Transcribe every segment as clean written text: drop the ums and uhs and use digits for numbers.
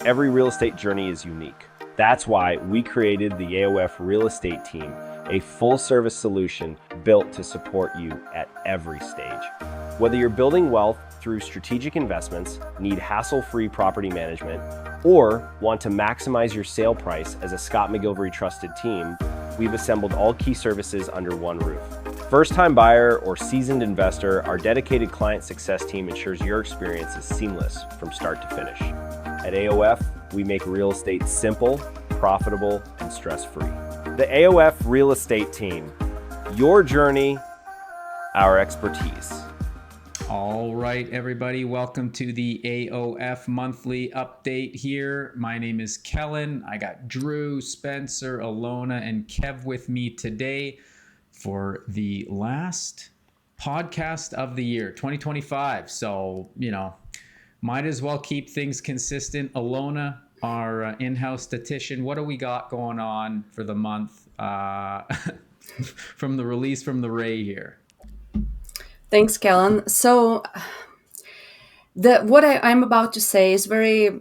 Every real estate journey is unique. That's why we created the AOF Real Estate Team, a full-service solution built to support you at every stage. Whether you're building wealth through strategic investments, need hassle-free property management, or want to maximize your sale price as a Scott McGilvery trusted team, we've assembled all key services under one roof. First-time buyer or seasoned investor, our dedicated client success team ensures your experience is seamless from start to finish. At AOF, we make real estate simple, profitable, and stress-free. The AOF Real Estate Team, your journey, our expertise. All right, everybody, welcome to the AOF monthly update here. My name is Kellen. I got Drew, Spencer, Ilona, and Kev with me today for the last podcast of the year, 2025. So, might as well keep things consistent. Ilona, our in-house statistician, what do we got going on for the month from the release from the Ray here? Thanks, Kellen. So what I'm about to say is very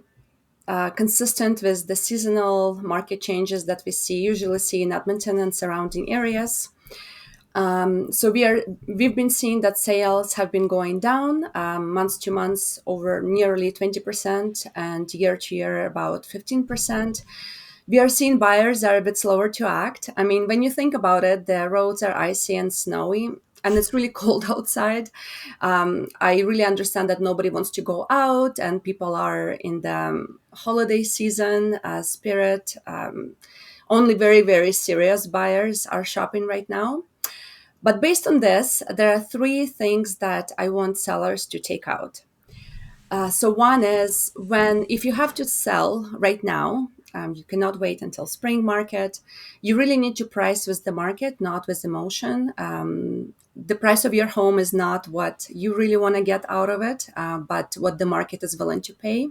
consistent with the seasonal market changes that we usually see in Edmonton and surrounding areas. So we've been seeing that sales have been going down month to month over nearly 20% and year to year about 15%. We are seeing buyers are a bit slower to act. I mean, when you think about it, the roads are icy and snowy and it's really cold outside. I really understand that nobody wants to go out and people are in the holiday season spirit. Only very, very serious buyers are shopping right now. But based on this, there are three things that I want sellers to take out. So one is if you have to sell right now, you cannot wait until spring market. You really need to price with the market, not with emotion. The price of your home is not what you really want to get out of it, but what the market is willing to pay.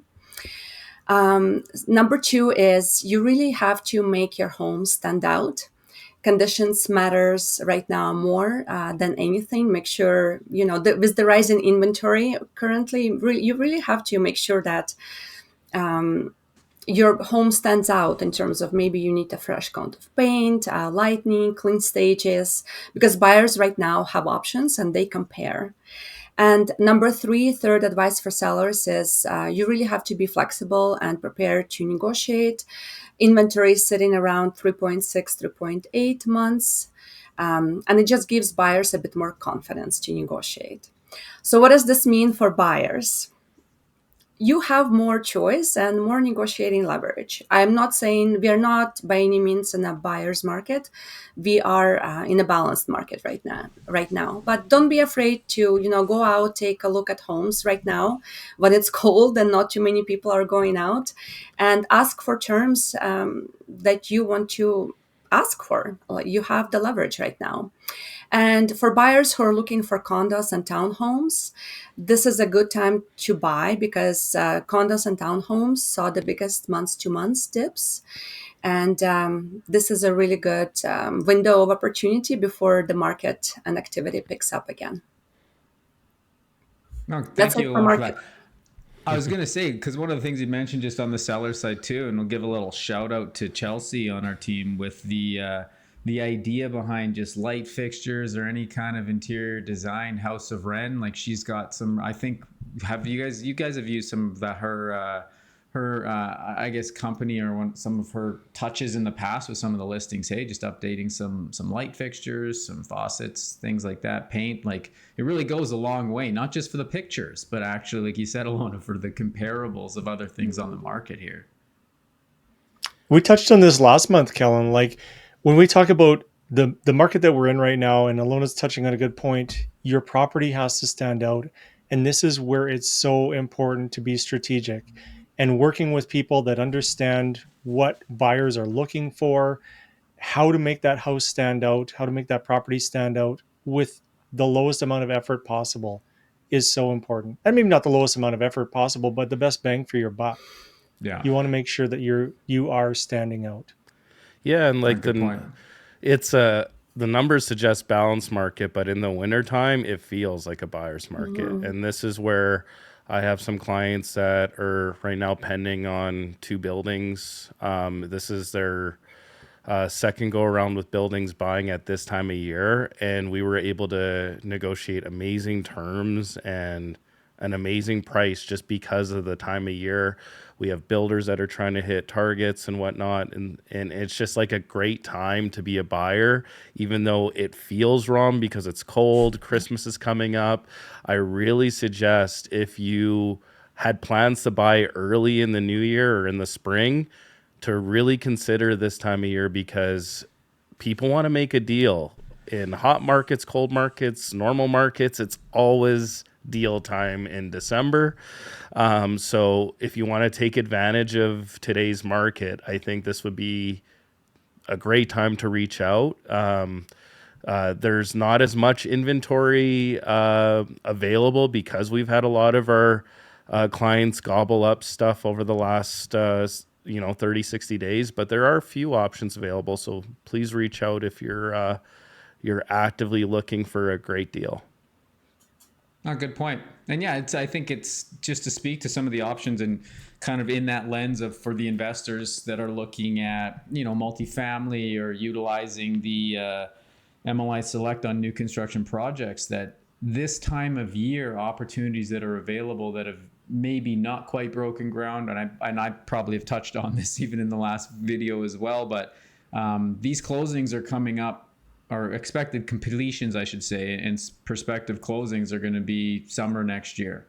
Number two is you really have to make your home stand out. Conditions matters right now more than anything. Make sure, with the rise in inventory currently, you really have to make sure that your home stands out in terms of maybe you need a fresh coat of paint, lighting, clean stages, because buyers right now have options and they compare. And number three, third advice for sellers is you really have to be flexible and prepared to negotiate. Inventory is sitting around 3.6, 3.8 months. And it just gives buyers a bit more confidence to negotiate. So what does this mean for buyers? You have more choice and more negotiating leverage. I'm not saying we are not by any means in a buyer's market. We are in a balanced market right now. But don't be afraid to, go out, take a look at homes right now when it's cold and not too many people are going out, and ask for terms that you want to ask for. You have the leverage right now. And for buyers who are looking for condos and townhomes, this is a good time to buy because condos and townhomes saw the biggest month-to-month dips. And this is a really good window of opportunity before the market and activity picks up again. No, thank you for that. I was going to say, because one of the things you mentioned just on the seller side too, and we'll give a little shout out to Chelsea on our team with the idea behind just light fixtures or any kind of interior design, House of Ren. Like she's got some, I think, you guys have used some of that, her I guess company or some of her touches in the past with some of the listings. Hey, just updating some light fixtures, some faucets, things like that, paint. Like it really goes a long way, not just for the pictures, but actually, like you said, Ilona, for the comparables of other things on the market here. We touched on this last month, Kellen. Like when we talk about the market that we're in right now, and Ilona's touching on a good point, your property has to stand out. And this is where it's so important to be strategic and working with people that understand what buyers are looking for, how to make that house stand out, how to make that property stand out with the lowest amount of effort possible is so important. And maybe not the lowest amount of effort possible, but the best bang for your buck. Yeah. You want to make sure that you are standing out. Yeah, and like the numbers suggest balanced market, but in the wintertime, it feels like a buyer's market. Mm-hmm. And this is where I have some clients that are right now pending on 2 buildings. This is their second go around with buildings buying at this time of year, and we were able to negotiate amazing terms and an amazing price just because of the time of year. We have builders that are trying to hit targets and whatnot, and it's just like a great time to be a buyer, even though it feels wrong because it's cold. Christmas is coming up. I really suggest, if you had plans to buy early in the new year or in the spring, to really consider this time of year, because people want to make a deal. In hot markets, cold markets, normal markets, it's always deal time in December. So if you want to take advantage of today's market, I think this would be a great time to reach out. There's not as much inventory available because we've had a lot of our clients gobble up stuff over the last 30, 60 days, but there are a few options available. So please reach out if you're actively looking for a great deal. Oh, good point. And yeah, I think it's just to speak to some of the options and kind of in that lens of, for the investors that are looking at, multifamily or utilizing the MLI Select on new construction projects, that this time of year, opportunities that are available that have maybe not quite broken ground. And I probably have touched on this even in the last video as well, but these closings are coming up, or expected completions, I should say, and prospective closings are going to be summer next year.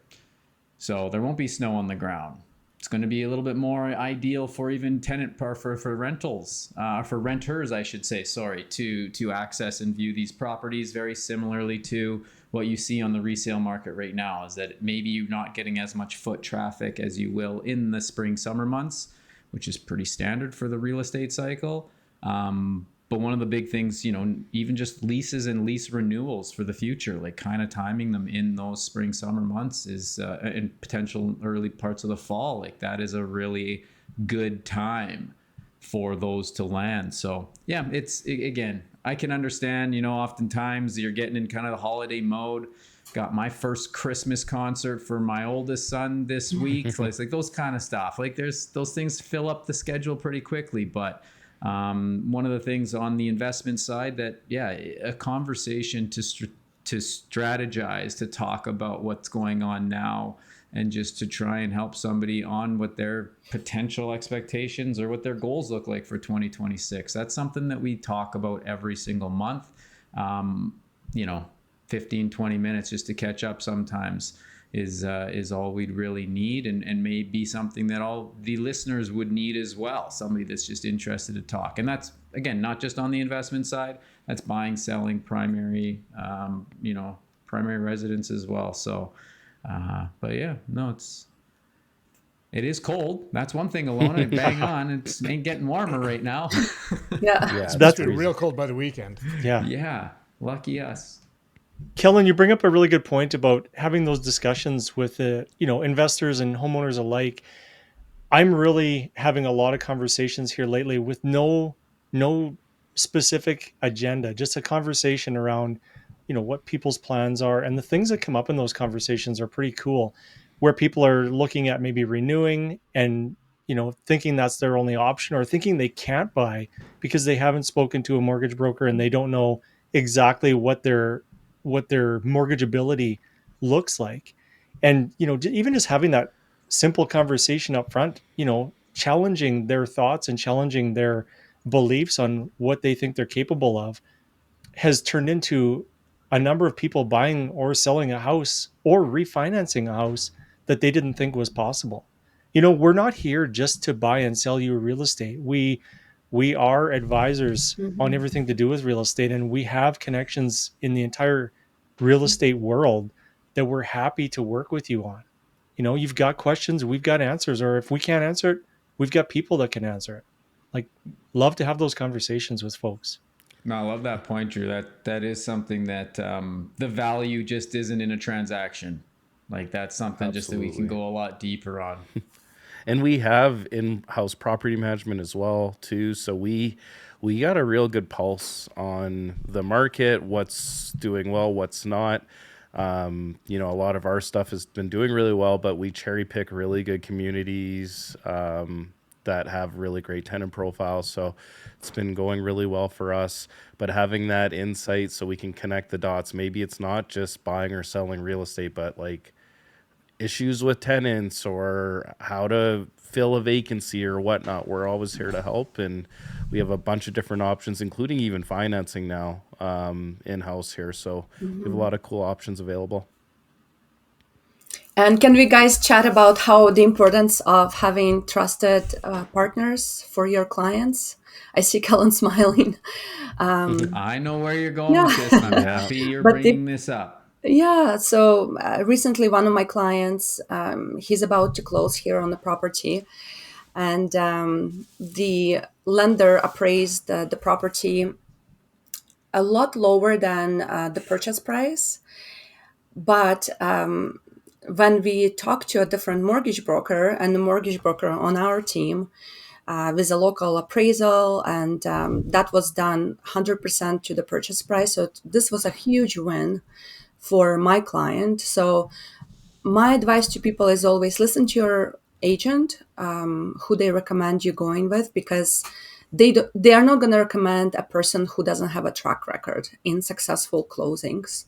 So there won't be snow on the ground. It's going to be a little bit more ideal for even for rentals, for renters, I should say, to access and view these properties, very similarly to what you see on the resale market right now, is that maybe you're not getting as much foot traffic as you will in the spring, summer months, which is pretty standard for the real estate cycle. But one of the big things, even just leases and lease renewals for the future, like kind of timing them in those spring, summer months is, in potential early parts of the fall, like that is a really good time for those to land. So yeah, again, I can understand, oftentimes you're getting in kind of the holiday mode. Got my first Christmas concert for my oldest son this week. So it's like those kind of stuff. Like those things fill up the schedule pretty quickly, but one of the things on the investment side that, a conversation to strategize, to talk about what's going on now, and just to try and help somebody on what their potential expectations or what their goals look like for 2026. That's something that we talk about every single month. 15, 20 minutes just to catch up sometimes is all we'd really need, and may be something that all the listeners would need as well. Somebody that's just interested to talk. And that's, again, not just on the investment side, that's buying, selling, primary residence as well. So, but yeah, no, it is cold. That's one thing, Ilona. Bang on. It ain't getting warmer right now. Yeah. It's supposed to be real cold by the weekend. Yeah. Lucky us. Kellen, you bring up a really good point about having those discussions with investors and homeowners alike. I'm really having a lot of conversations here lately with no specific agenda, just a conversation around, what people's plans are, and the things that come up in those conversations are pretty cool, where people are looking at maybe renewing and, thinking that's their only option, or thinking they can't buy because they haven't spoken to a mortgage broker and they don't know exactly what their mortgageability looks like. And, even just having that simple conversation up front, challenging their thoughts and challenging their beliefs on what they think they're capable of, has turned into a number of people buying or selling a house or refinancing a house that they didn't think was possible. We're not here just to buy and sell you real estate. We are advisors on everything to do with real estate, and we have connections in the entire real estate world that we're happy to work with you on. You've got questions, we've got answers, or if we can't answer it, we've got people that can answer it. Like, love to have those conversations with folks. No, I love that point, Drew. That is something that the value just isn't in a transaction. Like, that's something just that we can go a lot deeper on. And we have in-house property management as well too. So we got a real good pulse on the market, what's doing well, what's not. A lot of our stuff has been doing really well, but we cherry pick really good communities that have really great tenant profiles. So it's been going really well for us. But having that insight so we can connect the dots, maybe it's not just buying or selling real estate, but like issues with tenants or how to fill a vacancy or whatnot. We're always here to help, and we have a bunch of different options, including even financing now in-house here. So we have a lot of cool options available. And can we guys chat about how the importance of having trusted partners for your clients? I see Kellen smiling. I know where you're going Yeah. with this, and I'm happy you're But bringing this up. Yeah, so recently one of my clients, he's about to close here on the property, and the lender appraised the property a lot lower than the purchase price. But when we talked to a different mortgage broker, and the mortgage broker on our team with a local appraisal, and that was done 100% to the purchase price. So this was a huge win for my client. So my advice to people is always listen to your agent, who they recommend you going with, because they are not going to recommend a person who doesn't have a track record in successful closings,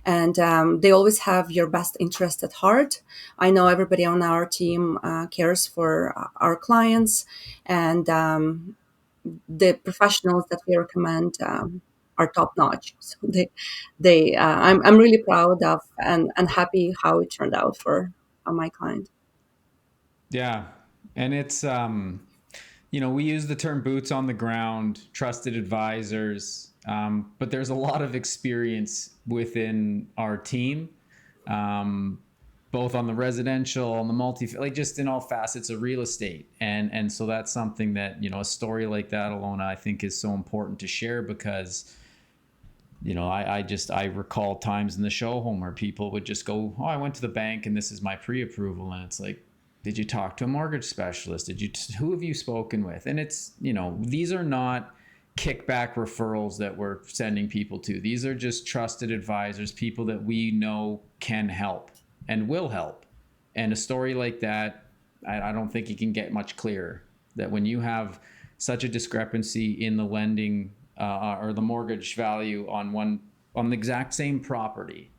and they always have your best interest at heart. I know everybody on our team cares for our clients, and the professionals that we recommend are top notch. So I'm really proud of and happy how it turned out for my client. Yeah. And it's, we use the term boots on the ground, trusted advisors, but there's a lot of experience within our team, both on the residential, on the like just in all facets of real estate. And so that's something that, a story like that, Ilona, I think is so important to share because, I recall times in the show home where people would just go, oh, I went to the bank and this is my pre-approval. And it's like, did you talk to a mortgage specialist? Who have you spoken with? And it's, these are not kickback referrals that we're sending people to. These are just trusted advisors, people that we know can help and will help. And a story like that, I don't think you can get much clearer, that when you have such a discrepancy in the lending or the mortgage value on the exact same property,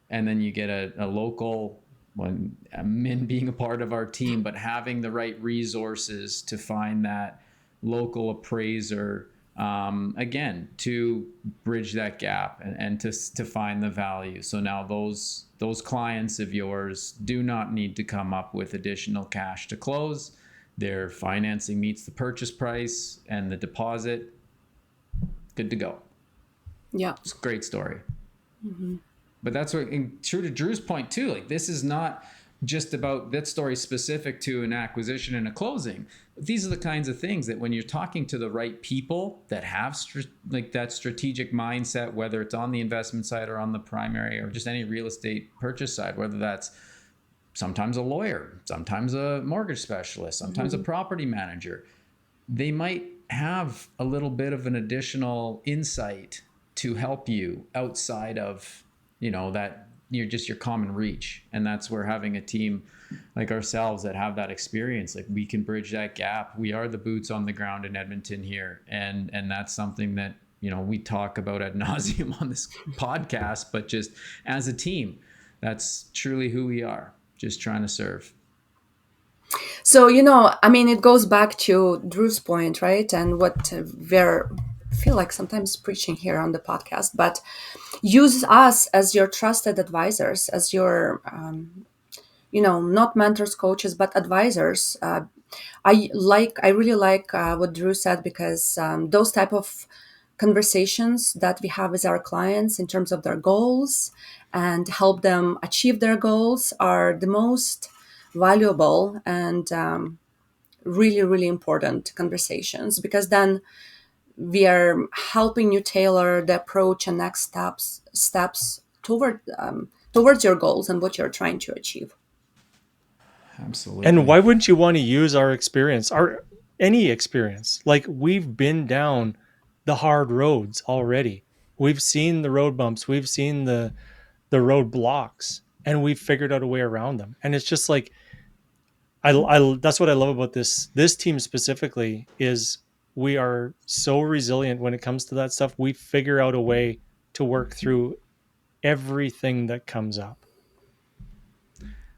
and then you get a local, Min being a part of our team, but having the right resources to find that local appraiser, again, to bridge that gap and to find the value. So now those clients of yours do not need to come up with additional cash to close. Their financing meets the purchase price and the deposit. Good to go. Yeah. It's a great story. Mm-hmm. But that's what, and true to Drew's point too, like this is not just about that story specific to an acquisition and a closing. These are the kinds of things that when you're talking to the right people that have like that strategic mindset, whether it's on the investment side or on the primary or just any real estate purchase side, whether that's sometimes a lawyer, sometimes a mortgage specialist, sometimes a property manager, they might have a little bit of an additional insight to help you outside of, that you're just your common reach. And that's where having a team like ourselves that have that experience, like we can bridge that gap. We are the boots on the ground in Edmonton here. And that's something that, we talk about ad nauseum on this podcast, but just as a team, that's truly who we are, just trying to serve. So, it goes back to Drew's point, right? And what we're feel like sometimes preaching here on the podcast, but use us as your trusted advisors, as your, not mentors, coaches, but advisors. I really like what Drew said, because those type of conversations that we have with our clients in terms of their goals and help them achieve their goals are the most valuable and really, really important conversations, because then we are helping you tailor the approach and next steps towards your goals and what you're trying to achieve. Absolutely. And why wouldn't you want to use our experience, any experience? Like, we've been down the hard roads already. We've seen the road bumps. We've seen the the roadblocks, and we figured out a way around them. And it's just like, that's what I love about this team specifically, is we are so resilient when it comes to that stuff. We figure out a way to work through everything that comes up.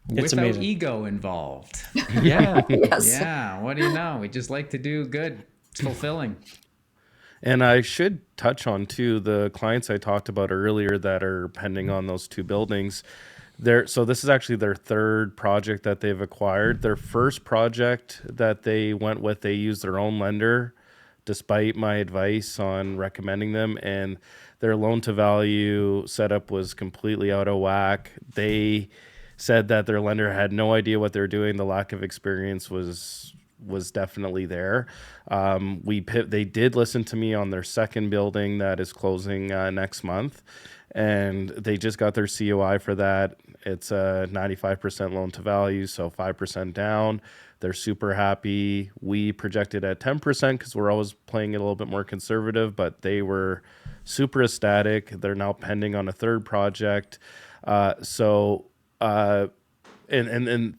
It's Without amazing. ego involved. Yeah. Yes. Yeah, what do you know? We just like to do good. It's fulfilling. And I should touch on too the clients I talked about earlier that are pending on those two buildings. So this is actually their third project that they've acquired. Their first project that they went with, they used their own lender, despite my advice on recommending them, and their loan to value setup was completely out of whack. They said that their lender had no idea what they're doing. The lack of experience was definitely there. They did listen to me on their second building that is closing next month, and they just got their COI for that. It's a 95% loan to value, so 5% down. They're super happy. We projected at 10% because we're always playing it a little bit more conservative, but they were super ecstatic. They're now pending on a third project. And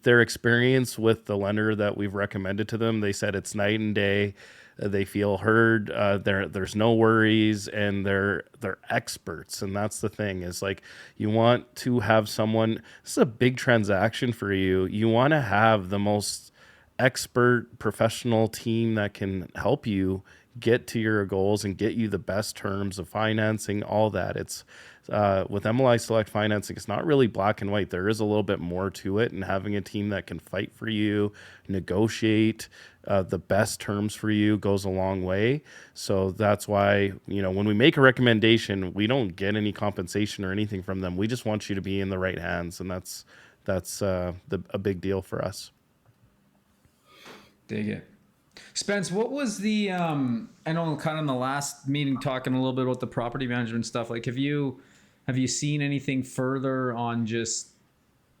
their experience with the lender that we've recommended to them, they said it's night and day. They feel heard. There's no worries, and they're experts. And that's the thing, is like, you want to have someone. This is a big transaction for you. You want to have the most expert professional team that can help you get to your goals and get you the best terms of financing, all that. It's with MLI Select Financing, it's not really black and white. There is a little bit more to it, and having a team that can fight for you, negotiate the best terms for you goes a long way. So that's why, when we make a recommendation, we don't get any compensation or anything from them. We just want you to be in the right hands, and that's a big deal for us. Dig it. Spence, what was the I know kind of in the last meeting talking a little bit about the property management stuff, like have you seen anything further on just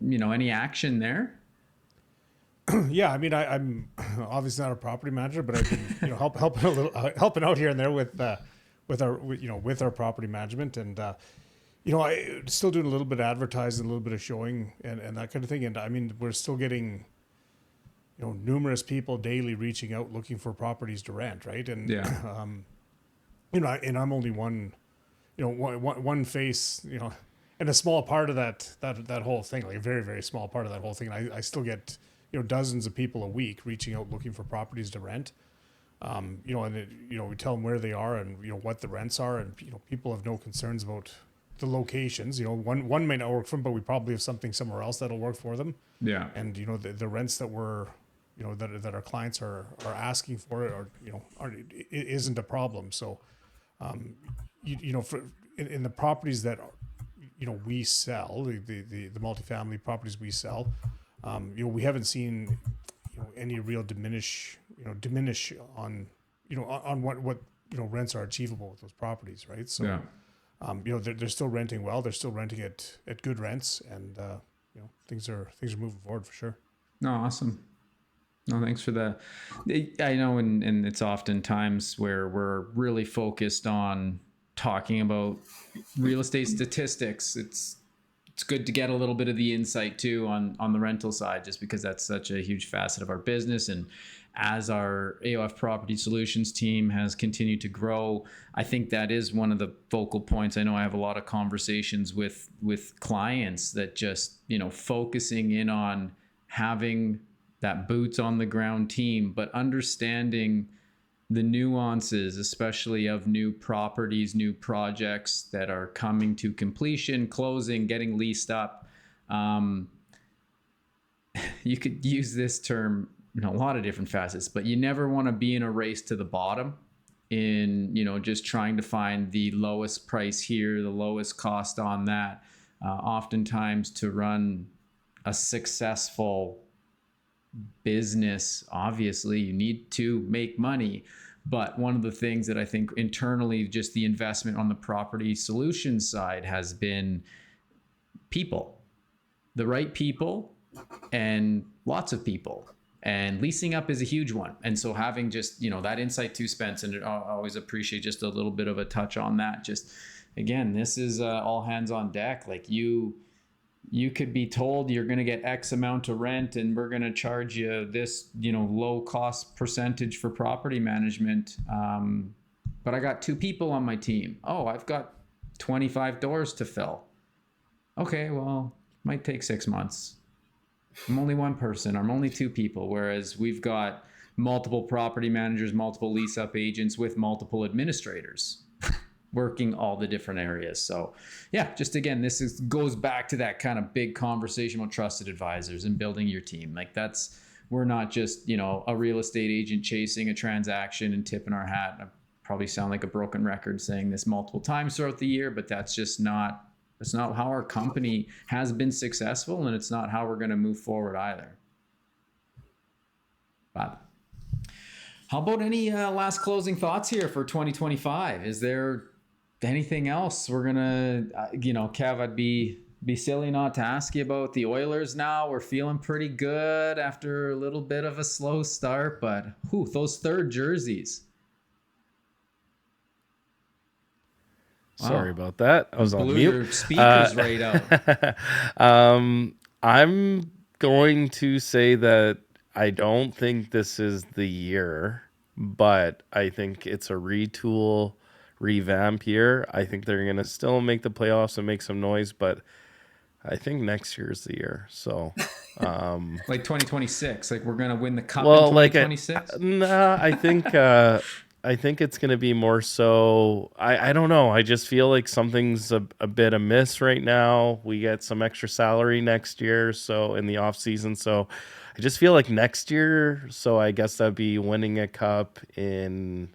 any action there? Yeah, I mean, I'm obviously not a property manager, but I've been helping out here and there with our property management, and I still doing a little bit of advertising, a little bit of showing, and that kind of thing. And I mean, we're still getting numerous people daily reaching out looking for properties to rent, right? And Yeah. And I'm only one face, and a small part of that whole thing, like a very, very small part of that whole thing. I still get dozens of people a week reaching out looking for properties to rent. And we tell them where they are and what the rents are, and people have no concerns about the locations. One may not work for them, but we probably have something somewhere else that'll work for them. Yeah. And the rents that we're that our clients are asking for it isn't a problem. So in the properties that we sell, the multifamily properties we sell, we haven't seen any real diminish on on what rents are achievable with those properties, right? So Yeah. they're still renting well, they're still renting at good rents, and things are moving forward for sure. No, awesome. No, thanks for that. I know, and it's often times where we're really focused on talking about real estate statistics. It's good to get a little bit of the insight too on the rental side, just because that's such a huge facet of our business. And as our AOF Property Solutions team has continued to grow, I think that is one of the focal points. I know I have a lot of conversations with clients that just, focusing in on having that boots on the ground team, but understanding the nuances, especially of new properties, new projects that are coming to completion, closing, getting leased up. You could use this term in a lot of different facets, but you never want to be in a race to the bottom in, just trying to find the lowest price here, the lowest cost on that. Oftentimes to run a successful business, obviously you need to make money, but one of the things that I think internally, just the investment on the property solutions side has been people, the right people, and lots of people, and leasing up is a huge one. And so having just that insight to Spence, and I always appreciate just a little bit of a touch on that, just again, this is all hands on deck. Like you could be told you're going to get X amount of rent and we're going to charge you this, low cost percentage for property management. But I got 2 people on my team. Oh, I've got 25 doors to fill. Okay, well, might take 6 months. I'm only 1 person. I'm only 2 people. Whereas we've got multiple property managers, multiple lease up agents with multiple administrators working all the different areas. So yeah, just again, goes back to that kind of big conversation about trusted advisors and building your team. Like we're not just, a real estate agent chasing a transaction and tipping our hat. I probably sound like a broken record saying this multiple times throughout the year, but that's not how our company has been successful, and it's not how we're going to move forward either. But how about any last closing thoughts here for 2025? Is there anything else we're gonna, Kev, I'd be silly not to ask you about the Oilers now. We're feeling pretty good after a little bit of a slow start, but those 3rd jerseys. Sorry about that. I was on Blew mute. your speakers right out. I'm going to say that I don't think this is the year, but I think it's a retool, revamp year. I think they're going to still make the playoffs and make some noise, but I think next year's the year. So, like 2026, like we're going to win the cup in well, 2026? I think it's going to be more so. I don't know. I just feel like something's a bit amiss right now. We get some extra salary next year, so in the off season. So I just feel like next year. So I guess that'd be winning a cup in.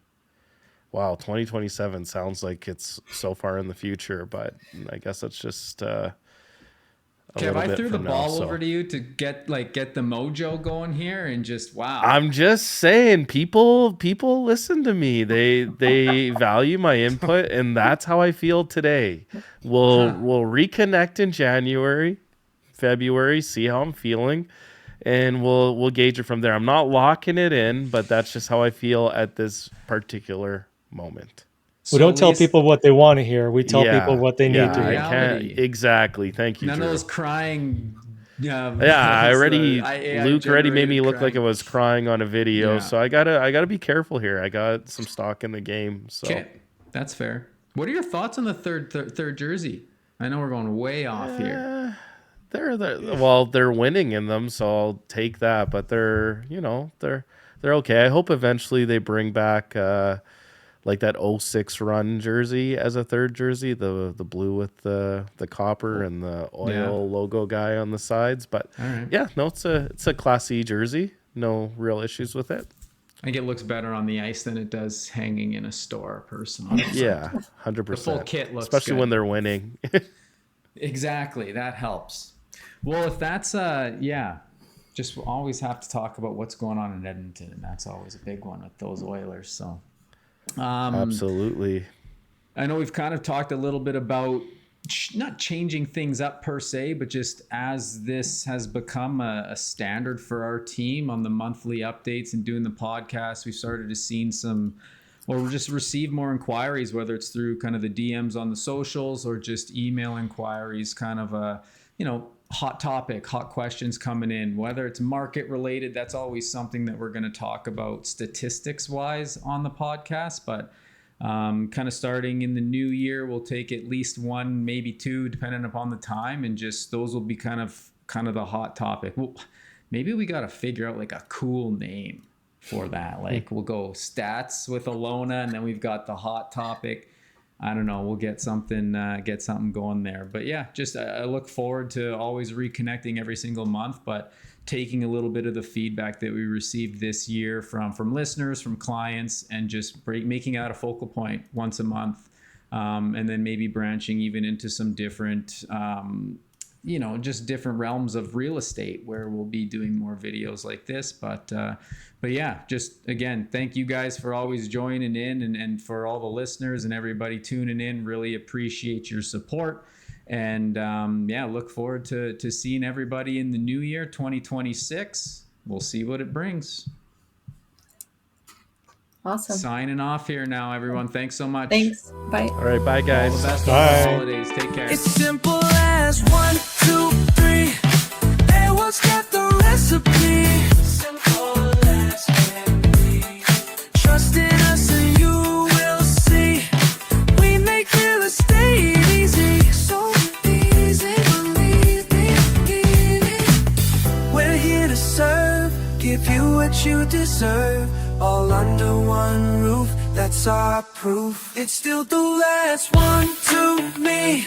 Wow, 2027 sounds like it's so far in the future, but I guess that's just Kev, I threw the ball over to you to get the mojo going here, and just wow. I'm just saying, people listen to me. They value my input, and that's how I feel today. We'll reconnect in January, February, see how I'm feeling, and we'll gauge it from there. I'm not locking it in, but that's just how I feel at this particular moment. We don't tell people what they want to hear. We tell people what they need to hear. I can't, exactly. Thank you, None Drew. of those crying. Luke already made me look like I was crying on a video. Yeah. So I gotta be careful here. I got some stock in the game. So okay, that's fair. What are your thoughts on the third jersey? I know we're going way off here. They're winning in them, so I'll take that. But they're okay. I hope eventually they bring back like that 06 run jersey as a 3rd jersey, the blue with the copper and the oil logo guy on the sides. But it's a Class C jersey. No real issues with it. I think it looks better on the ice than it does hanging in a store, personally. Yeah, 100%. The full kit looks especially good. When they're winning. Exactly, that helps. Well, if that's just always have to talk about what's going on in Edmonton, and that's always a big one with those Oilers. So. Absolutely. I know we've kind of talked a little bit about not changing things up per se, but just as this has become a standard for our team on the monthly updates and doing the podcast, we've started to see just receive more inquiries, whether it's through kind of the DMs on the socials or just email inquiries, kind of hot topic, hot questions coming in, whether it's market related. That's always something that we're going to talk about statistics wise on the podcast, but kind of starting in the new year, we'll take at least 1, maybe 2, depending upon the time. And just those will be kind of the hot topic. Well, maybe we got to figure out like a cool name for that. Like we'll go stats with Ilona, and then we've got the hot topic. I don't know. We'll get something going there. But yeah, just I look forward to always reconnecting every single month, but taking a little bit of the feedback that we received this year from listeners, from clients, and just making out a focal point once a month, and then maybe branching even into some different, just different realms of real estate where we'll be doing more videos like this. But yeah, just again, thank you guys for always joining in and for all the listeners and everybody tuning in. Really appreciate your support. And look forward to seeing everybody in the new year, 2026. We'll see what it brings. Awesome. Signing off here now, everyone. Thanks so much. Thanks. Bye. All right, bye, All guys. the best on Bye. the holidays. Take care. It's simple as 1, 2, 3. Everyone's got the recipe. Simple as can be. Trust in us and you will see. We make real estate easy. So easy, believe me. We're here to serve, give you what you deserve. All under one roof, that's our proof. It's still the last one to me.